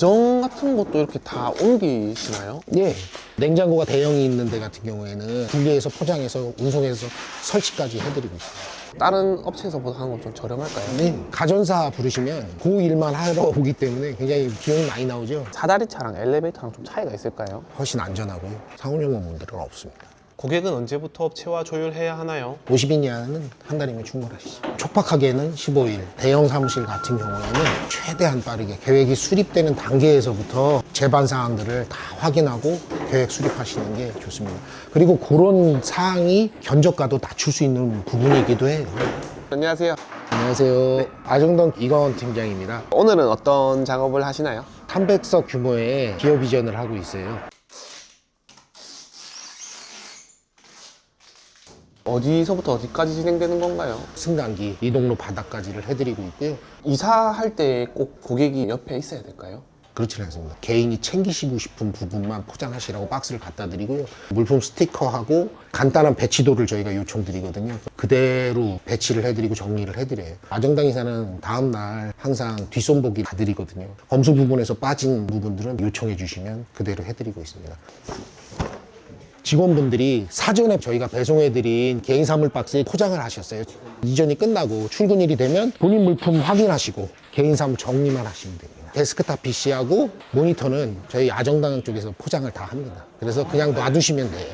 가정 같은 것도 이렇게 다 옮기시나요? 예. 냉장고가 대형이 있는 데 같은 경우에는 분리해서 포장해서 운송해서 설치까지 해드리고 있습니다. 다른 업체에서 하는 건 좀 저렴할까요? 네. 가전사 부르시면 그 일만 하러 오기 때문에 굉장히 비용이 많이 나오죠. 사다리차랑 엘리베이터랑 좀 차이가 있을까요? 훨씬 안전하고요. 상호용어 문제는 없습니다. 고객은 언제부터 업체와 조율해야 하나요? 50인 이하는 한 달이면 충분하시죠. 촉박하게는 15일, 대형 사무실 같은 경우에는 최대한 빠르게 계획이 수립되는 단계에서부터 제반 사항들을 다 확인하고 계획 수립하시는 게 좋습니다. 그리고 그런 사항이 견적가도 낮출 수 있는 부분이기도 해요. 안녕하세요. 안녕하세요. 아정동 이광원 팀장입니다. 오늘은 어떤 작업을 하시나요? 300석 규모의 기업 이전을 하고 있어요. 어디서부터 어디까지 진행되는 건가요? 승강기, 이동로 바닥까지를 해드리고 있고요. 이사할 때 꼭 고객이 옆에 있어야 될까요? 그렇지는 않습니다. 개인이 챙기시고 싶은 부분만 포장하시라고 박스를 갖다 드리고요. 물품 스티커하고 간단한 배치도를 저희가 요청드리거든요. 그대로 배치를 해드리고 정리를 해드려요. 아정당 이사는 다음날 항상 뒷손보기 다 드리거든요. 검수 부분에서 빠진 부분들은 요청해 주시면 그대로 해드리고 있습니다. 직원분들이 사전에 저희가 배송해드린 개인 사물 박스에 포장을 하셨어요. 이전이 끝나고 출근일이 되면 본인 물품 확인하시고 개인 사물 정리만 하시면 됩니다. 데스크탑 PC하고 모니터는 저희 아정당 쪽에서 포장을 다 합니다. 그래서 그냥 놔두시면 돼요.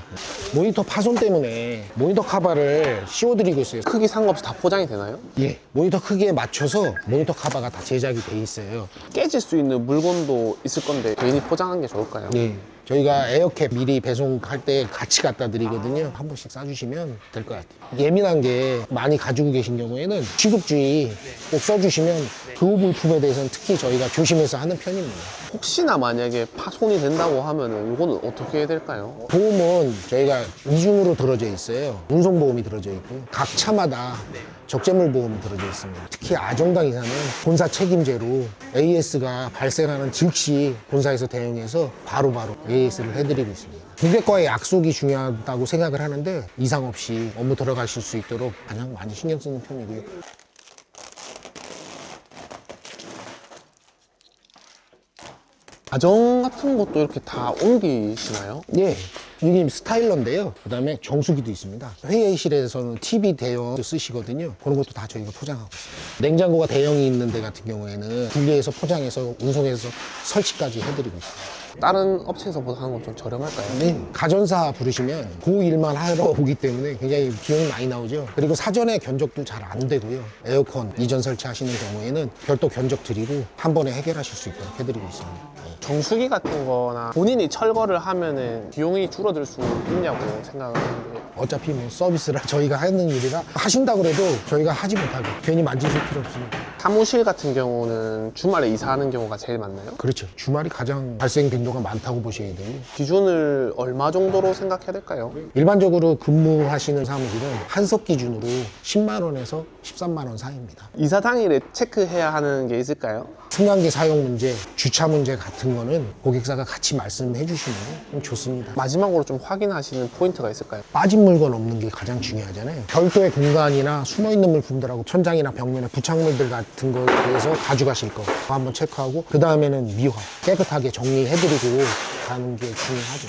모니터 파손 때문에 모니터 카바를 씌워드리고 있어요. 크기 상관없이 다 포장이 되나요? 예, 모니터 크기에 맞춰서 모니터 카바가 다 제작이 돼 있어요. 깨질 수 있는 물건도 있을 건데 개인이 포장한 게 좋을까요? 네. 저희가 에어캡 미리 배송할 때 같이 갖다 드리거든요. 한 번씩 싸주시면 될 것 같아요. 예민한 게 많이 가지고 계신 경우에는 취급주의 꼭 써주시면 그 물품에 대해서는 특히 저희가 조심해서 하는 편입니다. 혹시나 만약에 파손이 된다고 하면은 이거는 어떻게 해야 될까요? 보험은 저희가 이중으로 들어져 있어요. 운송보험이 들어져 있고요. 각 차마다 적재물 보험이 들어져 있습니다. 특히 아정당 이사는 본사 책임제로 AS가 발생하는 즉시 본사에서 대응해서 바로바로 AS를 해드리고 있습니다. 고객과의 약속이 중요하다고 생각을 하는데 이상 없이 업무 들어가실 수 있도록 가장 많이 신경 쓰는 편이고요. 가정 같은 것도 이렇게 다 옮기시나요? 예. 이게 스타일러인데요. 그 다음에 정수기도 있습니다. 회의실에서는 TV 대용 쓰시거든요. 그런 것도 다 저희가 포장하고 있습니다. 냉장고가 대형이 있는 데 같은 경우에는 분리해서 포장해서 운송해서 설치까지 해드리고 있습니다. 다른 업체에서 하는 건 좀 저렴할까요? 네. 가전사 부르시면 그 일만 하러 오기 때문에 굉장히 비용이 많이 나오죠. 그리고 사전에 견적도 잘 안 되고요. 에어컨 이전 설치하시는 경우에는 별도 견적 드리고 한 번에 해결하실 수 있도록 해드리고 있습니다. 네. 정수기 같은 거나 본인이 철거를 하면은 비용이 줄어들 수 있냐고 생각을 하는데 어차피 뭐 서비스를 저희가 하는 일이라 하신다고 해도 저희가 하지 못하고 괜히 만지실 필요 없습니다. 사무실 같은 경우는 주말에 이사하는 경우가 제일 많나요? 그렇죠. 주말이 가장 발생 빈도가 많다고 보셔야 돼요. 기준을 얼마 정도로 생각해야 될까요? 일반적으로 근무하시는 사무실은 한석 기준으로 10만 원에서 13만 원 사이입니다. 이사 당일에 체크해야 하는 게 있을까요? 승강기 사용 문제, 주차 문제 같은 거는 고객사가 같이 말씀해 주시면 좀 좋습니다. 마지막으로 좀 확인하시는 포인트가 있을까요? 빠진 물건 없는 게 가장 중요하잖아요. 별도의 공간이나 숨어있는 물품들하고 천장이나 벽면에 부착물들 같은 거에 대해서 가져가실 거 한번 체크하고 그 다음에는 미화, 깨끗하게 정리해드리고 가는 게 중요하죠.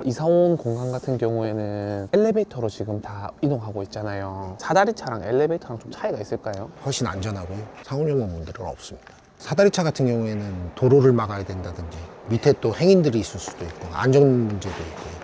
이사 온 공간 같은 경우에는 엘리베이터로 지금 다 이동하고 있잖아요. 사다리차랑 엘리베이터랑 좀 차이가 있을까요? 훨씬 안전하고요. 상호용어 문제는 없습니다. 사다리차 같은 경우에는 도로를 막아야 된다든지 밑에 또 행인들이 있을 수도 있고 안전 문제도 있고요.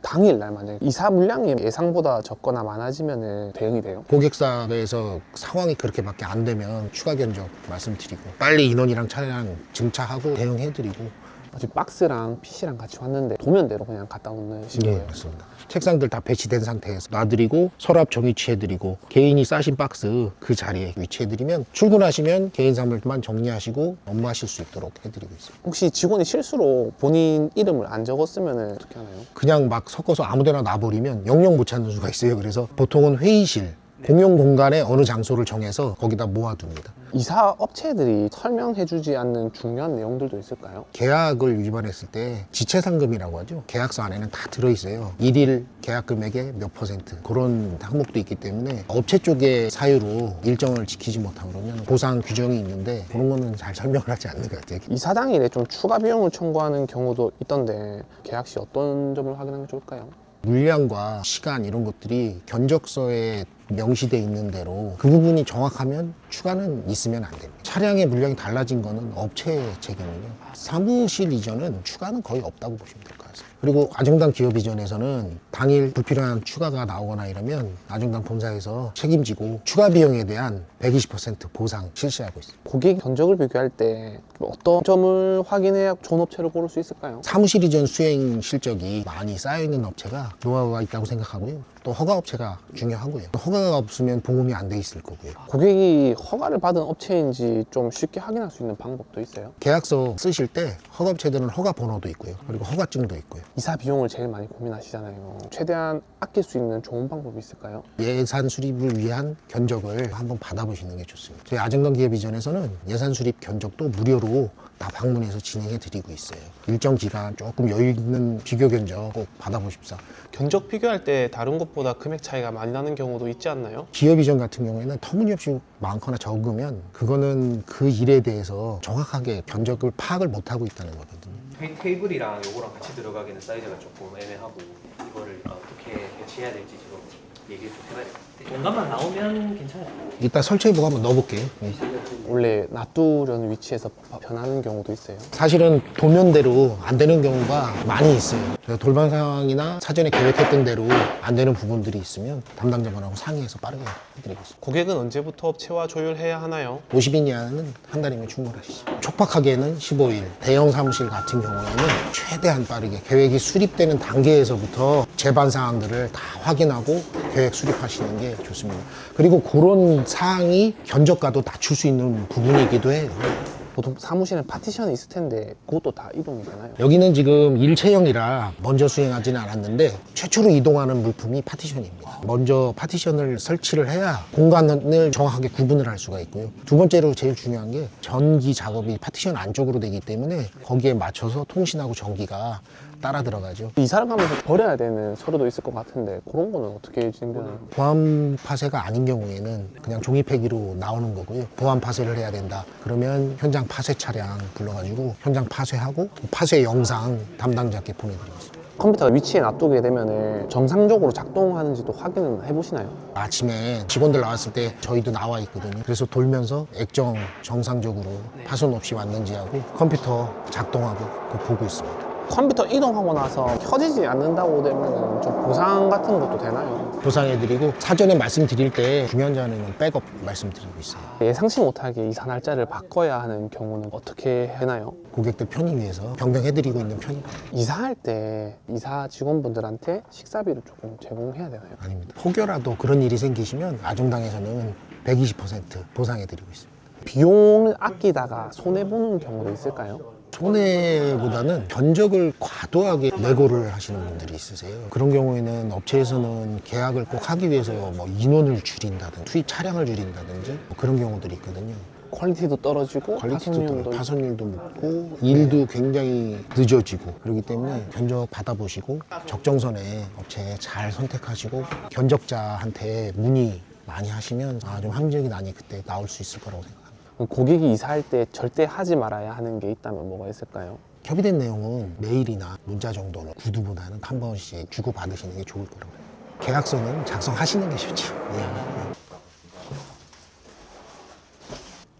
당일날 만약에 이사 물량이 예상보다 적거나 많아지면 대응이 돼요? 고객사에서 상황이 그렇게밖에 안 되면 추가 견적 말씀드리고 빨리 인원이랑 차량 증차하고 대응해드리고. 지금 박스랑 PC랑 같이 왔는데 도면대로 그냥 갖다 놓으신 거예요? 네, 맞습니다. 책상들 다 배치된 상태에서 놔드리고 서랍 정위치해드리고 개인이 싸신 박스 그 자리에 위치해드리면 출근하시면 개인 사물만 정리하시고 업무하실 수 있도록 해드리고 있습니다. 혹시 직원이 실수로 본인 이름을 안 적었으면 어떻게 하나요? 그냥 막 섞어서 아무데나 놔버리면 영영 못 찾는 수가 있어요. 그래서 보통은 회의실 공용 공간에 어느 장소를 정해서 거기다 모아둡니다. 이사 업체들이 설명해주지 않는 중요한 내용들도 있을까요? 계약을 위반했을 때 지체상금이라고 하죠. 계약서 안에는 다 들어있어요. 일일 계약 금액의 몇 %, 그런 항목도 있기 때문에 업체 쪽의 사유로 일정을 지키지 못하고 그러면 보상 규정이 있는데 그런 거는 잘 설명을 하지 않는 것 같아요. 이사 당일에 좀 추가 비용을 청구하는 경우도 있던데 계약 시 어떤 점을 확인하는 게 좋을까요? 물량과 시간 이런 것들이 견적서에 명시돼 있는 대로 그 부분이 정확하면 추가는 있으면 안 됩니다. 차량의 물량이 달라진 거는 업체의 책임이고요. 사무실 이전은 추가는 거의 없다고 보시면 될 것 같습니다. 그리고 아정당 기업 이전에서는 당일 불필요한 추가가 나오거나 이러면 아정당 본사에서 책임지고 추가 비용에 대한 120% 보상 실시하고 있습니다. 고객 견적을 비교할 때 어떤 점을 확인해야 좋은 업체를 고를 수 있을까요? 사무실 이전 수행 실적이 많이 쌓여있는 업체가 노하우가 있다고 생각하고요. 또 허가 업체가 중요하고요. 허가가 없으면 보험이 안 돼 있을 거고요. 고객이 허가를 받은 업체인지 좀 쉽게 확인할 수 있는 방법도 있어요? 계약서 쓰실 때 허가 업체들은 허가 번호도 있고요. 그리고 허가증도 있고요. 이사 비용을 제일 많이 고민하시잖아요. 최대한 아낄 수 있는 좋은 방법이 있을까요? 예산 수립을 위한 견적을 한번 받아보시는 게 좋습니다. 저희 아정당 기업 이전에서는 예산 수립 견적도 무료로 다 방문해서 진행해 드리고 있어요. 일정 기간 조금 여유 있는 비교 견적 꼭 받아보십사. 견적 비교할 때 다른 곳보다 금액 차이가 많이 나는 경우도 있지 않나요? 기업 이전 같은 경우에는 터무니없이 많거나 적으면 그거는 그 일에 대해서 정확하게 견적을 파악을 못하고 있다는 거거든요. 저희 테이블이랑 요거랑 같이 들어가기는 사이즈가 조금 애매하고 이거를 어떻게 배치해야 될지 지금 얘기를 좀 해봐야 될 것 같아요. 공간만 나오면 괜찮아요. 이따 설치해보고 한번 넣어볼게요. 원래 놔두려는 위치에서 변하는 경우도 있어요. 사실은 도면대로 안 되는 경우가 많이 있어요. 그래서 돌발 상황이나 사전에 계획했던 대로 안 되는 부분들이 있으면 담당자분하고 상의해서 빠르게 해드리겠습니다. 고객은 언제부터 업체와 조율해야 하나요? 50인 이하는 한 달이면 충분하시죠. 촉박하게는 15일, 대형 사무실 같은 경우에는 최대한 빠르게 계획이 수립되는 단계에서부터 제반 사항들을 다 확인하고 계획 수립하시는 게 좋습니다. 그리고 그런 사항이 견적과도 낮출 수 있는 부분이기도 해요. 보통 사무실엔 파티션이 있을 텐데 그것도 다 이동이 되나요? 여기는 지금 일체형이라 먼저 수행하지는 않았는데 최초로 이동하는 물품이 파티션입니다. 먼저 파티션을 설치를 해야 공간을 정확하게 구분을 할 수가 있고요. 두 번째로 제일 중요한 게 전기 작업이 파티션 안쪽으로 되기 때문에 거기에 맞춰서 통신하고 전기가 따라 들어가죠. 이사를 가면서 버려야 되는 서류도 있을 것 같은데 그런 거는 어떻게 진행되나요? 보안 파쇄가 아닌 경우에는 그냥 종이 폐기로 나오는 거고요. 보안 파쇄를 해야 된다. 그러면 현장 파쇄 차량 불러가지고 현장 파쇄하고 파쇄 영상 담당자께 보내드리고 있습니다. 컴퓨터가 위치에 놔두게 되면 정상적으로 작동하는지도 확인을 해보시나요? 아침에 직원들 나왔을 때 저희도 나와 있거든요. 그래서 돌면서 액정 정상적으로 파손 없이 왔는지 하고 컴퓨터 작동하고 그거 보고 있습니다. 컴퓨터 이동하고 나서 켜지지 않는다고 되면 좀 보상 같은 것도 되나요? 보상해드리고 사전에 말씀드릴 때 중요한 점은 백업 말씀드리고 있어요. 예상치 못하게 이사 날짜를 바꿔야 하는 경우는 어떻게 해나요? 고객들 편의 위해서 변경해드리고 있는 편입니다. 이사할 때 이사 직원분들한테 식사비를 조금 제공해야 되나요? 아닙니다. 혹여라도 그런 일이 생기시면 아정당에서는 120% 보상해드리고 있습니다. 비용을 아끼다가 손해보는 경우도 있을까요? 손해보다는 견적을 과도하게 내고를 하시는 분들이 있으세요. 그런 경우에는 업체에서는 계약을 꼭 하기 위해서 뭐 인원을 줄인다든지 투입 차량을 줄인다든지 뭐 그런 경우들이 있거든요. 퀄리티도 떨어지고 퀄리티도 파손율도 높고 일도 굉장히 늦어지고 그렇기 때문에 견적 받아보시고 적정선에 업체 잘 선택하시고 견적자한테 문의 많이 하시면 좀 합리적인 안이 그때 나올 수 있을 거라고 생각합니다. 고객이 이사할 때 절대 하지 말아야 하는 게 있다면 뭐가 있을까요? 협의된 내용은 메일이나 문자 정도는 구두보다는 한 번씩 주고받으시는 게 좋을 거라고 해요. 계약서는 작성하시는 게 좋죠. 예.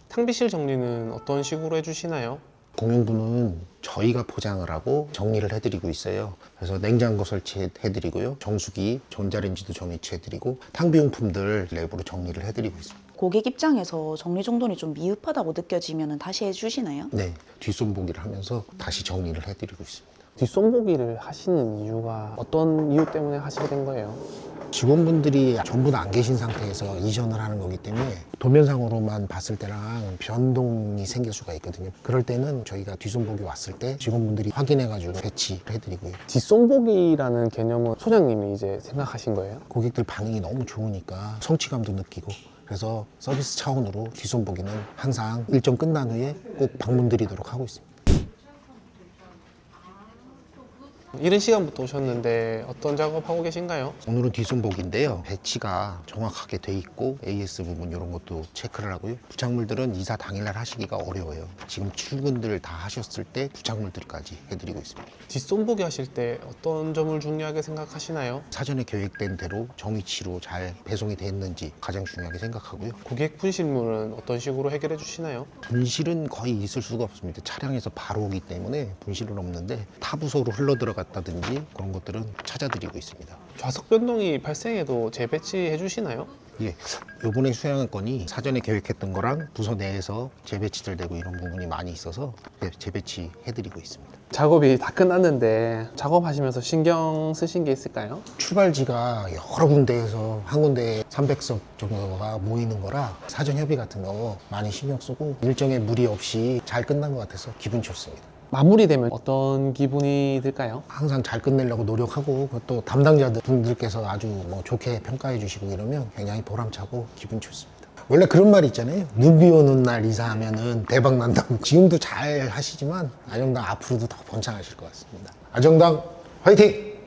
탕비실 정리는 어떤 식으로 해주시나요? 공용부는 저희가 포장을 하고 정리를 해드리고 있어요. 그래서 냉장고 설치해드리고요. 정수기, 전자레인지도 전위치해드리고 탕비용품들 내부로 정리를 해드리고 있습니다. 고객 입장에서 정리정돈이 좀 미흡하다고 느껴지면 다시 해주시나요? 네, 뒷손보기를 하면서 다시 정리를 해드리고 있습니다. 뒷손보기를 하시는 이유가 어떤 이유 때문에 하시게 된 거예요? 직원분들이 전부 다 안 계신 상태에서 이전을 하는 거기 때문에 도면상으로만 봤을 때랑 변동이 생길 수가 있거든요. 그럴 때는 저희가 뒷손보기 왔을 때 직원분들이 확인해가지고 배치를 해드리고요. 뒷손보기라는 개념은 소장님이 이제 생각하신 거예요? 고객들 반응이 너무 좋으니까 성취감도 느끼고, 그래서 서비스 차원으로 뒷손보기는 항상 일정 끝난 후에 꼭 방문드리도록 하고 있습니다. 이른 시간부터 오셨는데 어떤 작업하고 계신가요? 오늘은 뒷손보기인데요. 배치가 정확하게 돼 있고 AS 부분 이런 것도 체크를 하고요. 부착물들은 이사 당일날 하시기가 어려워요. 지금 출근들 다 하셨을 때 부착물들까지 해드리고 있습니다. 뒷손보기 하실 때 어떤 점을 중요하게 생각하시나요? 사전에 계획된 대로 정위치로 잘 배송이 됐는지 가장 중요하게 생각하고요. 고객 분실물은 어떤 식으로 해결해 주시나요? 분실은 거의 있을 수가 없습니다. 차량에서 바로 오기 때문에 분실은 없는데 타부서로 흘러들어갔다든지 그런 것들은 찾아드리고 있습니다. 좌석 변동이 발생해도 재배치해 주시나요? 예, 요번에 수행한 건이 사전에 계획했던 거랑 부서 내에서 재배치들 되고 이런 부분이 많이 있어서 재배치 해드리고 있습니다. 작업이 다 끝났는데 작업하시면서 신경 쓰신 게 있을까요? 출발지가 여러 군데에서 한 군데에 300석 정도가 모이는 거라 사전 협의 같은 거 많이 신경 쓰고 일정에 무리 없이 잘 끝난 것 같아서 기분이 좋습니다. 마무리되면 어떤 기분이 들까요? 항상 잘 끝내려고 노력하고 또 담당자들 분들께서 아주 뭐 좋게 평가해 주시고 이러면 굉장히 보람차고 기분 좋습니다. 원래 그런 말 있잖아요. 눈 비 오는 날 이사하면은 대박 난다고. 지금도 잘 하시지만 아정당 앞으로도 더 번창하실 것 같습니다. 아정당 화이팅!